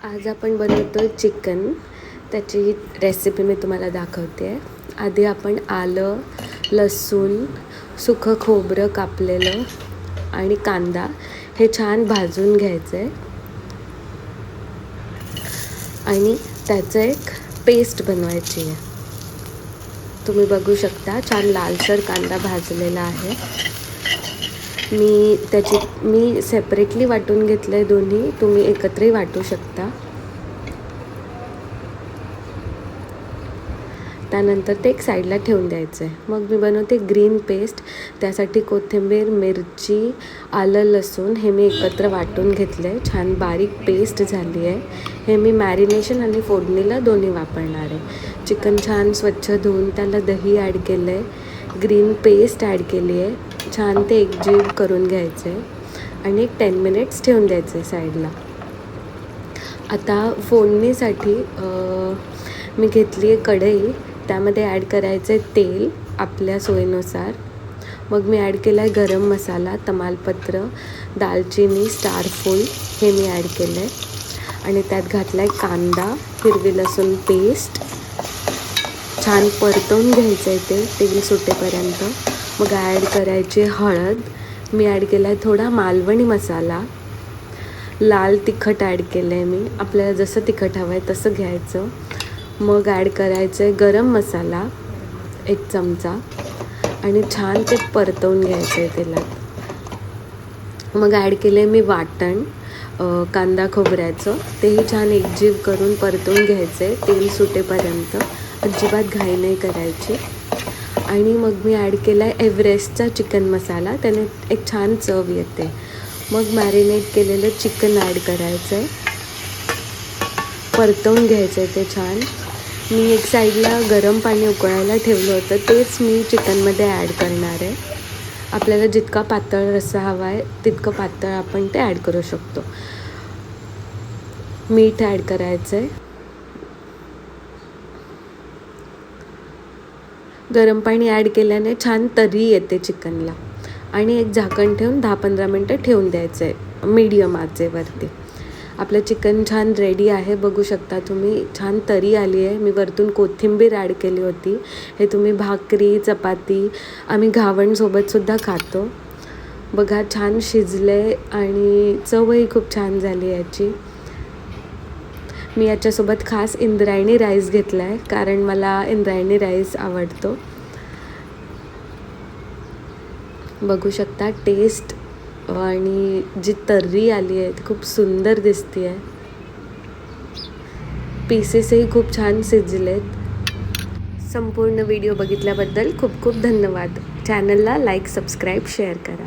आज आपण बनवतो चिकन. त्याची रेसिपी मी तुम्हाला दाखवते आहे. आधी आपण आलं, लसूण, सुकं खोबरं कापलेलं आणि कांदा हे छान भाजून घ्यायचं आहे आणि त्याचं एक पेस्ट बनवायची आहे. तुम्ही बघू शकता छान लालसर कांदा भाजलेला आहे. मी सेपरेटली वाटून घेतलं आहे दोन्ही. तुम्ही एकत्रही वाटू शकता. त्यानंतर ते एक साईडला ठेवून द्यायचं आहे. मग मी बनवते ग्रीन पेस्ट. त्यासाठी कोथिंबीर, मिरची, आलं, लसूण हे मी एकत्र वाटून घेतलं आहे. छान बारीक पेस्ट झाली आहे. हे मी मॅरिनेशन आणि फोडणीला दोन्ही वापरणार आहे. चिकन छान स्वच्छ धुवून त्याला दही ॲड केलं आहे, ग्रीन पेस्ट ॲड केली आहे. छान ते एकजीव करून घ्यायचं आहे आणि एक 10 मिनिट्स ठेवून द्यायचं आहे साईडला. आता फोडणीसाठी मी घेतली आहे कढई. त्यामध्ये ॲड करायचं आहे तेल आपल्या सोयीनुसार. मग मी ॲड केला आहे गरम मसाला, तमालपत्र, दालचिनी, स्टारफूल हे मी ॲड केलं आहे आणि त्यात घातला आहे कांदा, हिरवी लसूण पेस्ट. छान परतवून घ्यायचं आहे ते तेल सुटेपर्यंत. मग ॲड करायची हळद. मी ॲड केला आहे थोडा मालवणी मसाला. लाल तिखट ॲड केलं आहे मी. आपल्याला जसं तिखट हवं आहे तसं घ्यायचं. मग ॲड करायचं आहे गरम मसाला 1 चमचा आणि छान ते परतवून घ्यायचं आहे तेलात. मग ॲड केलं आहे मी वाटण कांदा खोबऱ्याचं. तेही छान एकजीव करून परतवून घ्यायचं आहे तेल सुटेपर्यंत. अजिबात घाई नाही करायची. आणि मग मी ॲड केला आहे एव्हरेस्टचा चिकन मसाला. त्याने एक छान चव येते. मग मॅरिनेट केलेलं चिकन ॲड करायचं आहे. परतवून घ्यायचं आहे ते छान. मी एक साईडला गरम पाणी उकळायला ठेवलं होतं. तेच मी चिकनमध्ये ॲड करणार आहे. आपल्याला जितका पातळ रस्सा हवा आहे तितकं पातळ आपण ते ॲड करू शकतो. मीठ ॲड करायचं आहे. गरम पाणी ॲड केल्याने छान तर्री येते चिकनला. आणि एक झाकण ठेवून 10-15 मिनटं ठेवून द्यायचं आहे मीडियम आचेवरती. आपलं चिकन छान रेडी आहे. बघू शकता तुम्ही छान तरी आली आहे. मी वरतून कोथिंबीर ॲड केली होती. हे तुम्ही भाकरी, चपाती, आम्ही घावणसोबतसुद्धा खातो. बघा छान शिजले आणि चवही खूप छान झाली याची. मी याच्यासोबत खास इंद्रायणी राईस घेतला आहे कारण मला इंद्रायणी राईस आवडतो. बघू शकता टेस्ट आणि जी तर्री आली आहे ती खूप सुंदर दिसते आहे. पीसेसही खूप छान शिजलेत. संपूर्ण व्हिडिओ बघितल्याबद्दल खूप खूप धन्यवाद. चॅनलला लाईक, सबस्क्राईब, शेअर करा.